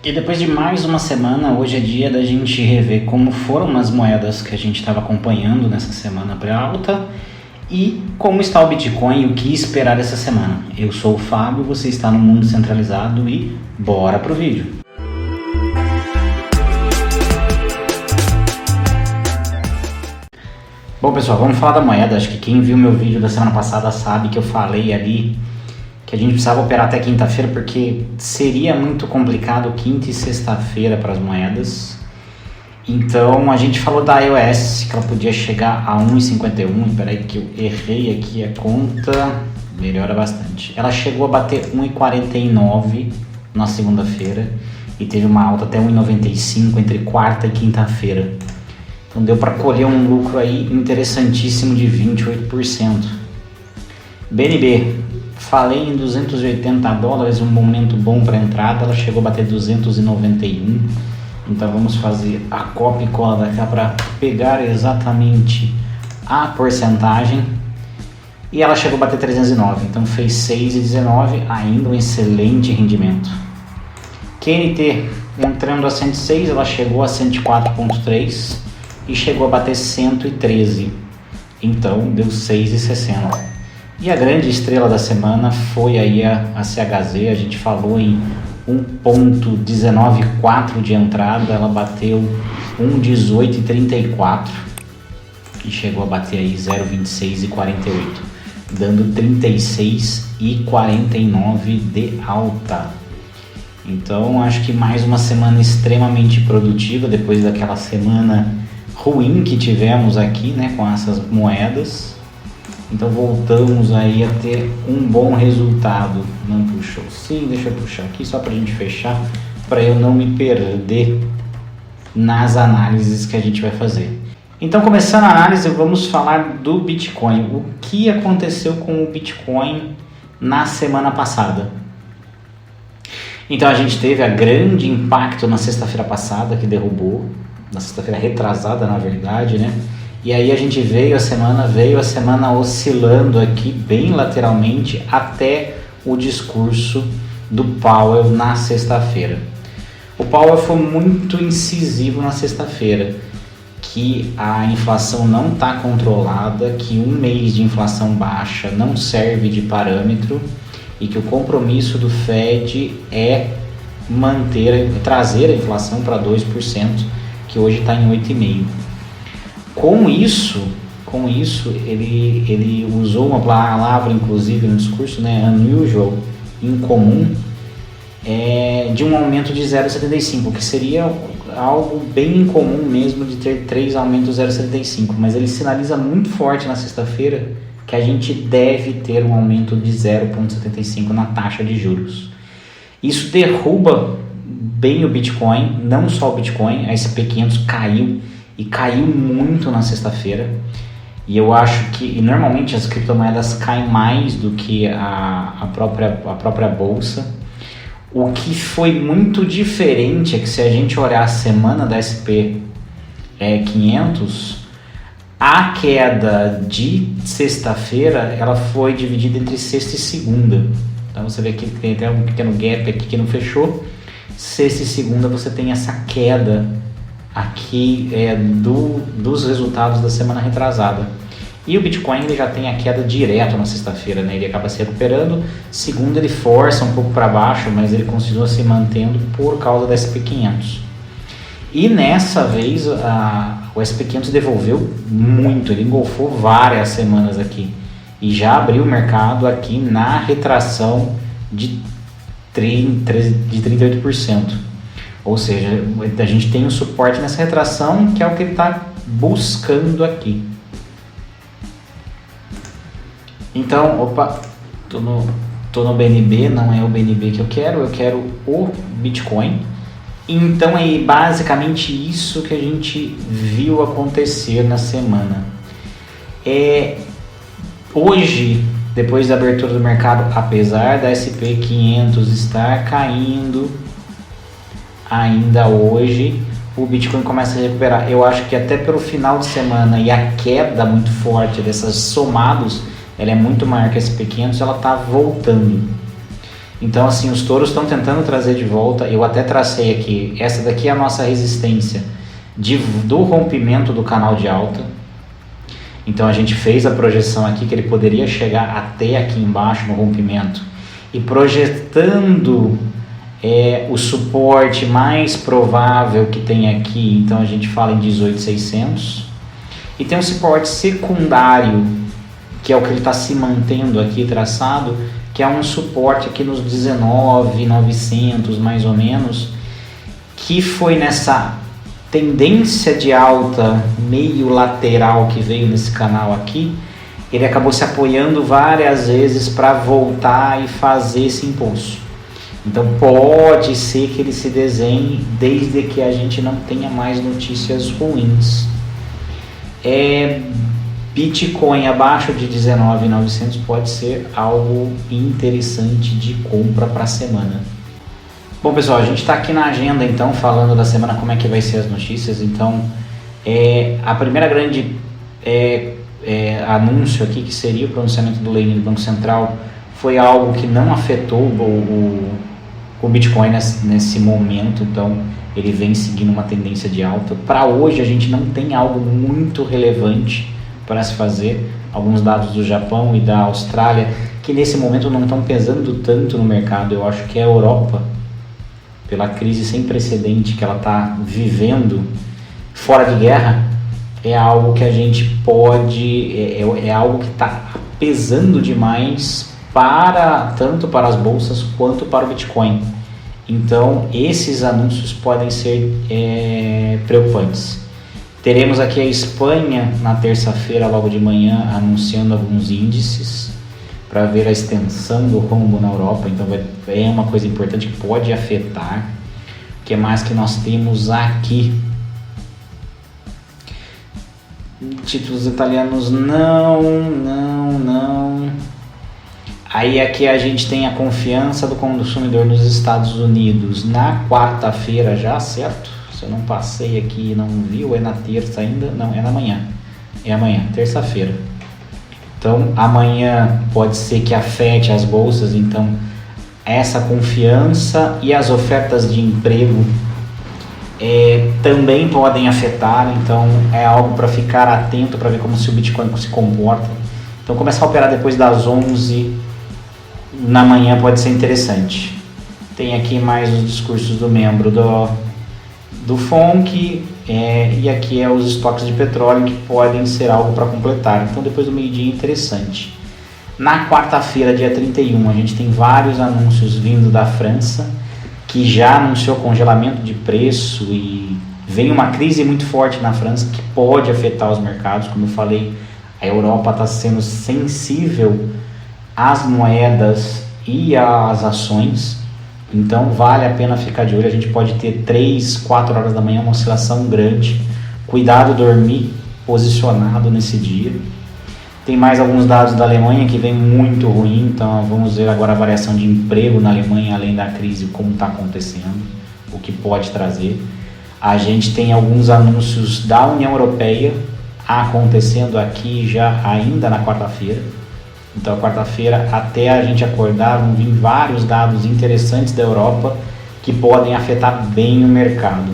E depois de mais uma semana, hoje é dia da gente rever como foram as moedas que a gente estava acompanhando nessa semana pré-alta e como está o Bitcoin e o que esperar essa semana. Eu sou o Fábio, você está no Mundo Centralizado e bora pro vídeo. Bom pessoal, vamos falar da moeda. Acho que quem viu meu vídeo da semana passada sabe que eu falei ali que a gente precisava operar até quinta-feira porque seria muito complicado quinta e sexta-feira para as moedas. Então a gente falou da EOS, que ela podia chegar a 1,51. Espera aí que eu errei aqui a conta, melhora bastante. Ela chegou a bater 1,49 na segunda-feira e teve uma alta até 1,95 entre quarta e quinta-feira. Então deu para colher um lucro aí interessantíssimo de 28%. BNB, falei em 280 dólares, um momento bom para entrada, ela chegou a bater 291. Então vamos fazer a cópia e cola da cá para pegar exatamente a porcentagem. E ela chegou a bater 309, então fez 6,19, ainda um excelente rendimento. QNT, entrando a 106, ela chegou a 104,3 e chegou a bater 113, então deu 6,60. E a grande estrela da semana foi aí a CHZ, a gente falou em 1,194 de entrada, ela bateu 1,1834 e chegou a bater aí 0,2648, dando 36,49 de alta. Então acho que mais uma semana extremamente produtiva depois daquela semana ruim que tivemos aqui, né, com essas moedas. Então voltamos aí a ter um bom resultado. Não puxou? Sim, deixa eu puxar aqui só para a gente fechar, para eu não me perder nas análises que a gente vai fazer. Então, começando a análise, vamos falar do Bitcoin. O que aconteceu com o Bitcoin na semana passada? Então a gente teve a grande impacto na sexta-feira passada, que derrubou, na sexta-feira retrasada na verdade, né? E aí a gente veio a semana oscilando aqui bem lateralmente até o discurso do Powell na sexta-feira. O Powell foi muito incisivo na sexta-feira, que a inflação não está controlada, que um mês de inflação baixa não serve de parâmetro e que o compromisso do Fed é trazer a inflação para 2%, que hoje está em 8,5%. Com isso ele usou uma palavra, inclusive no discurso, né, unusual, incomum, de um aumento de 0,75, que seria algo bem incomum mesmo de ter 3 aumentos de 0,75, mas ele sinaliza muito forte na sexta-feira que a gente deve ter um aumento de 0,75 na taxa de juros. Isso derruba bem o Bitcoin, não só o Bitcoin, a SP500 caiu, e caiu muito na sexta-feira, e eu acho que normalmente as criptomoedas caem mais do que a própria bolsa. O que foi muito diferente é que se a gente olhar a semana da SP500, a queda de sexta-feira ela foi dividida entre sexta e segunda. Então você vê que tem até um pequeno gap aqui que não fechou. Sexta e segunda você tem essa queda aqui dos resultados da semana retrasada. E o Bitcoin ele já tem a queda direto na sexta-feira, né? Ele acaba se recuperando. Segunda ele força um pouco para baixo, mas ele continua se mantendo por causa da SP500. E nessa vez o SP500 devolveu muito, ele engolfou várias semanas aqui e já abriu o mercado aqui na retração de 38%. Ou seja, a gente tem um suporte nessa retração, que é o que ele está buscando aqui. Então, tô no BNB, não é o BNB que eu quero o Bitcoin. Então é basicamente isso que a gente viu acontecer na semana. Hoje, depois da abertura do mercado, apesar da SP500 estar caindo, ainda hoje o Bitcoin começa a recuperar. Eu acho que até pelo final de semana e a queda muito forte dessas somados, ela é muito maior que a SP500, ela está voltando. Então, assim, os touros estão tentando trazer de volta. Eu até tracei aqui, essa daqui é a nossa resistência do rompimento do canal de alta. Então a gente fez a projeção aqui que ele poderia chegar até aqui embaixo no rompimento, e projetando o suporte mais provável que tem aqui. Então a gente fala em 18.600, e tem um suporte secundário, que é o que ele está se mantendo aqui traçado, que é um suporte aqui nos 19.900 mais ou menos, que foi nessa tendência de alta meio lateral que veio nesse canal aqui. Ele acabou se apoiando várias vezes para voltar e fazer esse impulso. Então pode ser que ele se desenhe desde que a gente não tenha mais notícias ruins. Bitcoin abaixo de 19.900 pode ser algo interessante de compra para a semana. Bom, pessoal, a gente está aqui na agenda, então, falando da semana, como é que vai ser as notícias. Então, a primeira grande anúncio aqui, que seria o pronunciamento do leilão do Banco Central, foi algo que não afetou o Bitcoin nesse momento. Então, ele vem seguindo uma tendência de alta. Para hoje, a gente não tem algo muito relevante para se fazer. Alguns dados do Japão e da Austrália, que nesse momento não estão pesando tanto no mercado. Eu acho que a Europa, pela crise sem precedente que ela está vivendo fora de guerra, é algo que a gente pode, é algo que está pesando demais tanto para as bolsas quanto para o Bitcoin. Então esses anúncios podem ser preocupantes. Teremos aqui a Espanha na terça-feira, logo de manhã, anunciando alguns índices para ver a extensão do rombo na Europa. Então é uma coisa importante que pode afetar. O que mais que nós temos aqui? Títulos italianos não. Aí aqui a gente tem a confiança do consumidor nos Estados Unidos na quarta-feira já, certo? Se eu não passei aqui e não vi, ou é na terça ainda? Não, é na manhã. É amanhã, terça-feira. Então, amanhã pode ser que afete as bolsas. Então, essa confiança e as ofertas de emprego também podem afetar. Então, é algo para ficar atento, para ver como se o Bitcoin se comporta. Então, começar a operar depois das 11 na manhã pode ser interessante. Tem aqui mais os discursos do membro do FONC, e aqui os estoques de petróleo, que podem ser algo para completar. Então depois do meio-dia é interessante. Na quarta-feira, dia 31, a gente tem vários anúncios vindo da França, que já anunciou congelamento de preço, e vem uma crise muito forte na França que pode afetar os mercados. Como eu falei, a Europa está sendo sensível às moedas e às ações. Então vale a pena ficar de olho. A gente pode ter 3, 4 horas da manhã uma oscilação grande. Cuidado dormir posicionado nesse dia. Tem mais alguns dados da Alemanha que vem muito ruim. Então vamos ver agora a variação de emprego na Alemanha, além da crise, como está acontecendo, o que pode trazer. A gente tem alguns anúncios da União Europeia acontecendo aqui já ainda na quarta-feira. Então, quarta-feira, até a gente acordar, vão vir vários dados interessantes da Europa que podem afetar bem o mercado.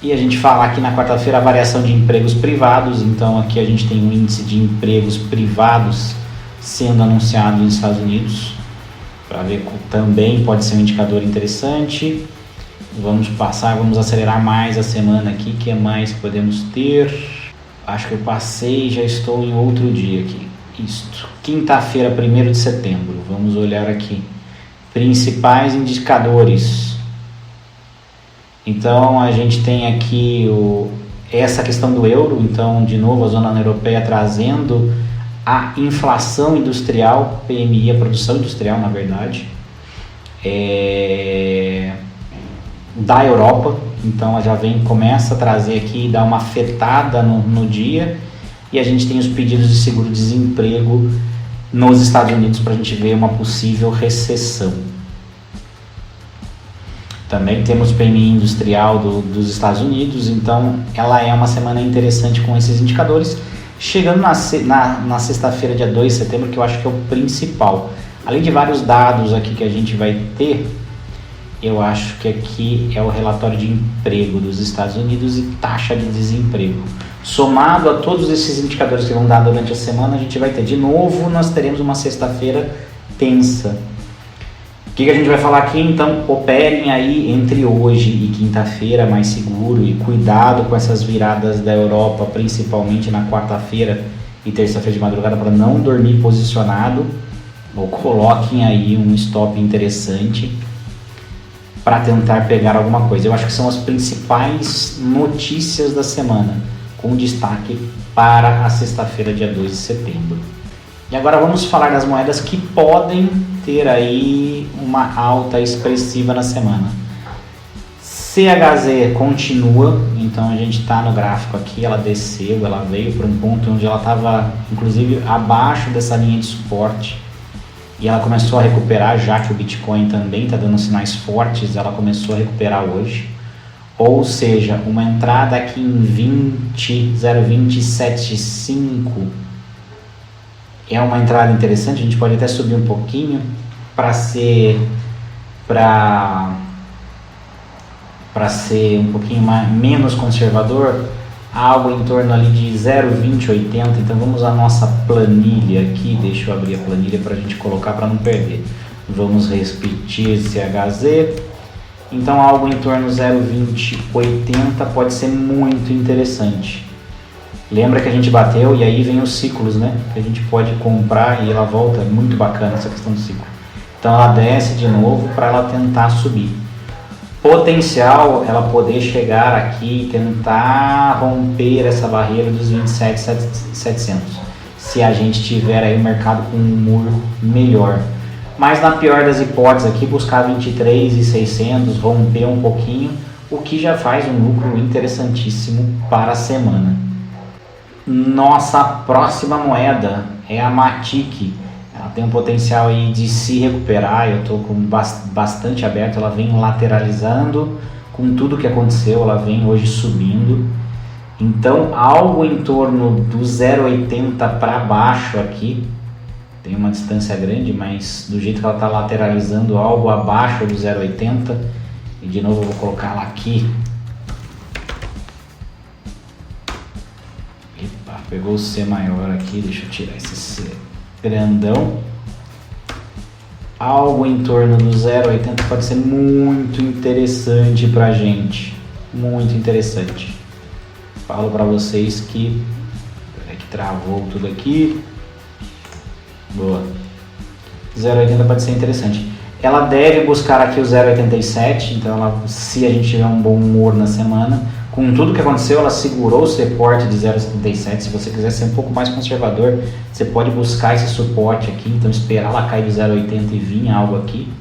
E a gente fala aqui na quarta-feira a variação de empregos privados. Então, aqui a gente tem um índice de empregos privados sendo anunciado nos Estados Unidos, para ver, também pode ser um indicador interessante. Vamos acelerar mais a semana aqui. O que mais podemos ter? Acho que eu passei, já estou em outro dia aqui. Isto, quinta-feira, 1º de setembro, vamos olhar aqui, principais indicadores. Então a gente tem aqui essa questão do euro. Então, de novo, a zona europeia trazendo a inflação industrial, PMI, a produção industrial, na verdade, da Europa. Então já começa a trazer aqui, dá uma afetada no dia. E a gente tem os pedidos de seguro-desemprego nos Estados Unidos, para a gente ver uma possível recessão. Também temos o PMI industrial dos Estados Unidos. Então ela é uma semana interessante com esses indicadores. Chegando na sexta-feira, dia 2 de setembro, que eu acho que é o principal. Além de vários dados aqui que a gente vai ter, eu acho que aqui é o relatório de emprego dos Estados Unidos e taxa de desemprego. Somado a todos esses indicadores que vão dar durante a semana, a gente vai ter de novo, nós teremos uma sexta-feira tensa. O que a gente vai falar aqui? Então, operem aí entre hoje e quinta-feira mais seguro e cuidado com essas viradas da Europa, principalmente na quarta-feira e terça-feira de madrugada, para não dormir posicionado, ou coloquem aí um stop interessante para tentar pegar alguma coisa. Eu acho que são as principais notícias da semana, com destaque para a sexta-feira, dia 2 de setembro. E agora vamos falar das moedas que podem ter aí uma alta expressiva na semana. CHZ continua, então a gente está no gráfico aqui, ela desceu, ela veio para um ponto onde ela estava inclusive abaixo dessa linha de suporte e ela começou a recuperar, já que o Bitcoin também está dando sinais fortes, ela começou a recuperar hoje. Ou seja, uma entrada aqui em 0,275 é uma entrada interessante. A gente pode até subir um pouquinho para ser um pouquinho menos conservador, algo em torno ali de 0,2080. Então vamos à nossa planilha aqui, deixa eu abrir a planilha para a gente colocar para não perder. Vamos repetir CHZ. Então algo em torno de 0,2080 pode ser muito interessante. Lembra que a gente bateu e aí vem os ciclos, né? Que a gente pode comprar e ela volta. É muito bacana essa questão do ciclo. Então ela desce de novo para ela tentar subir. Potencial ela poder chegar aqui e tentar romper essa barreira dos 27.700. Se a gente tiver aí o mercado com um humor melhor. Mas na pior das hipóteses aqui, buscar 23.600, romper um pouquinho, o que já faz um lucro interessantíssimo para a semana. Nossa próxima moeda é a Matic. Ela tem um potencial aí de se recuperar, eu estou com bastante aberto, ela vem lateralizando com tudo que aconteceu, ela vem hoje subindo. Então algo em torno do 0,80 para baixo aqui, tem uma distância grande, mas do jeito que ela está lateralizando, algo abaixo do 0,80, e de novo eu vou colocar ela aqui. Epa, pegou o C maior aqui, deixa eu tirar esse C grandão. Algo em torno do 0,80 pode ser muito interessante pra gente, muito interessante. Falo para vocês que, peraí que travou tudo aqui. Boa. 0,80 pode ser interessante. Ela deve buscar aqui o 0,87, então se a gente tiver um bom humor na semana, com tudo que aconteceu, ela segurou o suporte de 0,77. Se você quiser ser um pouco mais conservador, você pode buscar esse suporte aqui, então esperar ela cair do 0,80 e vir algo aqui.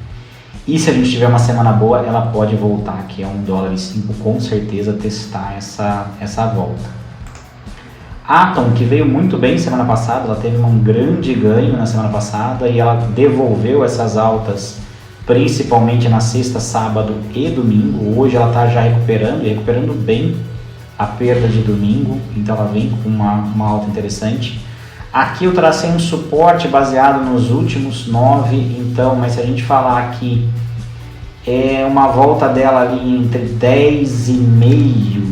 E se a gente tiver uma semana boa, ela pode voltar aqui a $1,05, com certeza testar essa volta. Atom, que veio muito bem semana passada, ela teve um grande ganho na semana passada e ela devolveu essas altas, principalmente na sexta, sábado e domingo. Hoje ela está já recuperando bem a perda de domingo, então ela vem com uma alta interessante. Aqui eu tracei um suporte baseado nos últimos 9, então, mas se a gente falar aqui, é uma volta dela ali entre 10,5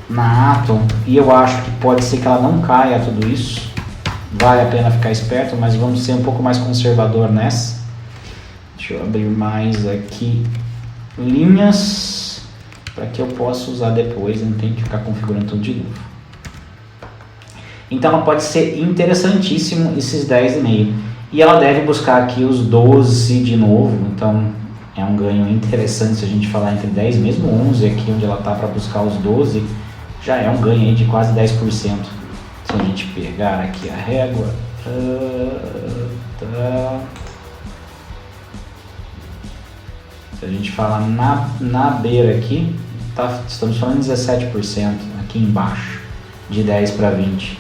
na Atom, e eu acho que pode ser que ela não caia tudo isso. Vale a pena ficar esperto, mas vamos ser um pouco mais conservador nessa. Deixa eu abrir mais aqui linhas para que eu possa usar depois, não tem que ficar configurando tudo de novo. Então ela pode ser interessantíssimo esses 10,5 e ela deve buscar aqui os 12 de novo, então é um ganho interessante se a gente falar entre 10, mesmo 11 aqui onde ela está para buscar os 12, já é um ganho aí de quase 10%. Se a gente pegar aqui a régua, se a gente falar na beira aqui, estamos falando de 17% aqui embaixo, de 10 para 20.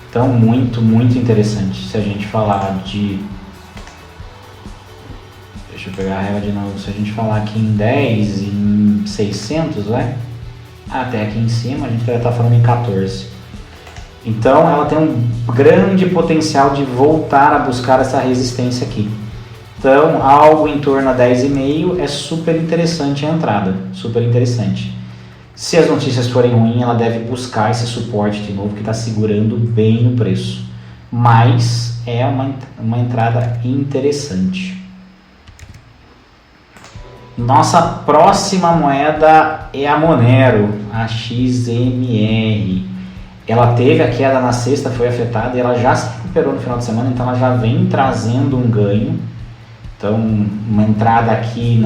Então muito, muito interessante. Se a gente falar de... Deixa eu pegar a régua de novo. Se a gente falar aqui em 10, em 600, né? Até aqui em cima a gente vai estar falando em 14. Então ela tem um grande potencial de voltar a buscar essa resistência aqui. Então algo em torno a 10,5 é super interessante a entrada, super interessante. Se as notícias forem ruins, ela deve buscar esse suporte de novo que está segurando bem o preço. Mas é uma entrada interessante. Nossa próxima moeda é a Monero, a XMR. Ela teve a queda na sexta, foi afetada e ela já se recuperou no final de semana, então ela já vem trazendo um ganho. Então uma entrada aqui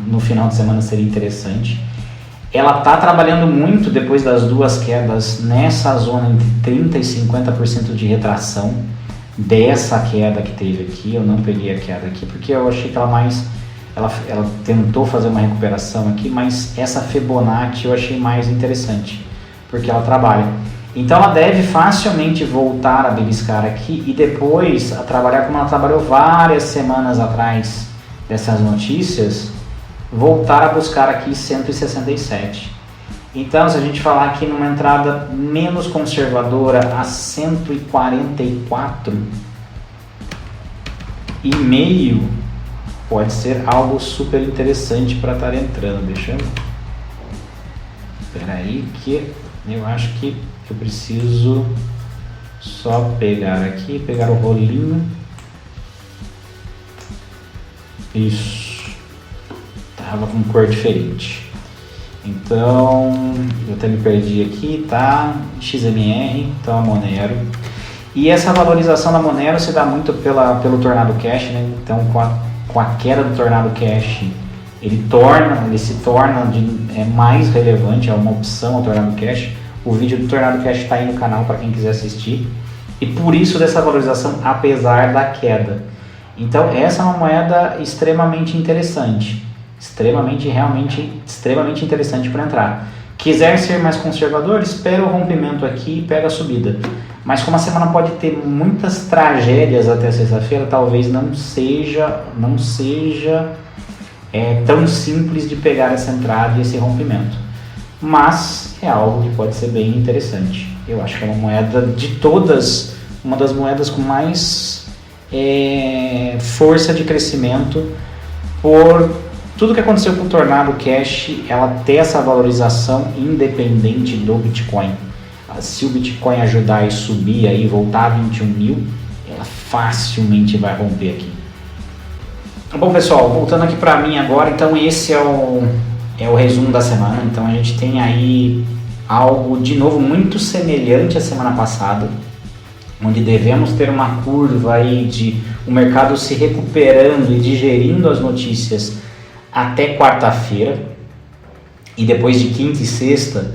no final de semana seria interessante. Ela está trabalhando muito depois das duas quedas nessa zona entre 30% e 50% de retração dessa queda que teve aqui. Eu não peguei a queda aqui porque eu achei que ela tentou fazer uma recuperação aqui, mas essa Fibonacci eu achei mais interessante, porque ela trabalha. Então ela deve facilmente voltar a beliscar aqui e depois a trabalhar como ela trabalhou várias semanas atrás dessas notícias, voltar a buscar aqui 167. Então se a gente falar aqui numa entrada menos conservadora a 144,5, pode ser algo super interessante para estar entrando. Deixa eu... Espera aí que eu acho que eu preciso só pegar aqui, pegar o rolinho. Isso. Tava com cor diferente. Então, eu até me perdi aqui, tá? XMR, então a Monero. E essa valorização da Monero se dá muito pelo Tornado Cash, né? Então, com a queda do Tornado Cash, ele se torna mais relevante, é uma opção o Tornado Cash. O vídeo do Tornado Cash está aí no canal para quem quiser assistir. E por isso dessa valorização, apesar da queda. Então essa é uma moeda extremamente interessante. Extremamente interessante para entrar. Quiser ser mais conservador, espera o rompimento aqui e pega a subida. Mas como a semana pode ter muitas tragédias até sexta-feira, talvez não seja tão simples de pegar essa entrada e esse rompimento. Mas é algo que pode ser bem interessante. Eu acho que é uma moeda de todas, uma das moedas com mais força de crescimento por tudo que aconteceu com o Tornado Cash, ela ter essa valorização independente do Bitcoin. Se o Bitcoin ajudar e subir aí, voltar a 21 mil, ela facilmente vai romper aqui. Bom pessoal, voltando aqui para mim agora, então esse é o resumo da semana. Então a gente tem aí algo de novo muito semelhante à semana passada, onde devemos ter uma curva aí de o mercado se recuperando e digerindo as notícias até quarta-feira, e depois de quinta e sexta,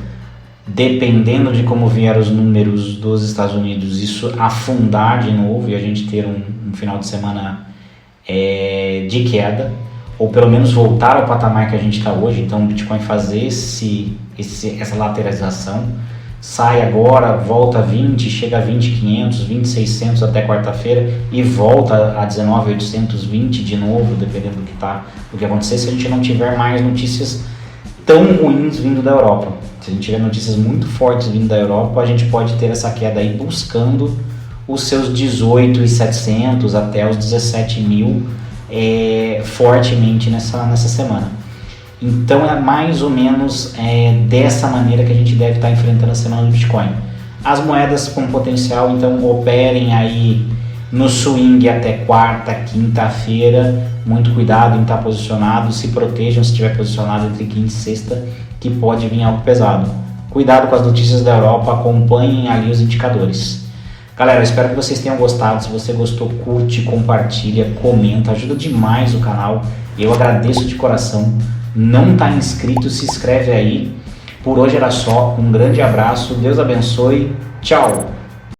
dependendo de como vieram os números dos Estados Unidos, isso afundar de novo e a gente ter um final de semana de queda, ou pelo menos voltar ao patamar que a gente está hoje. Então o Bitcoin fazer essa lateralização, sai agora, volta a 20, chega a 20.500, 20.600 até quarta-feira e volta a 19.820 de novo, dependendo do que acontecer, se a gente não tiver mais notícias tão ruins vindo da Europa. Se a gente tiver notícias muito fortes vindo da Europa, a gente pode ter essa queda aí buscando os seus 18.700 até os 17.000 fortemente nessa semana. Então é mais ou menos dessa maneira que a gente deve estar enfrentando a semana do Bitcoin. As moedas com potencial, então operem aí no swing até quarta, quinta-feira. Muito cuidado em estar posicionado, se protejam se estiver posicionado entre quinta e sexta, que pode vir algo pesado. Cuidado com as notícias da Europa, acompanhem ali os indicadores. Galera, eu espero que vocês tenham gostado. Se você gostou, curte, compartilha, comenta, ajuda demais o canal. Eu agradeço de coração. Não está inscrito, se inscreve aí. Por hoje era só. Um grande abraço, Deus abençoe. Tchau!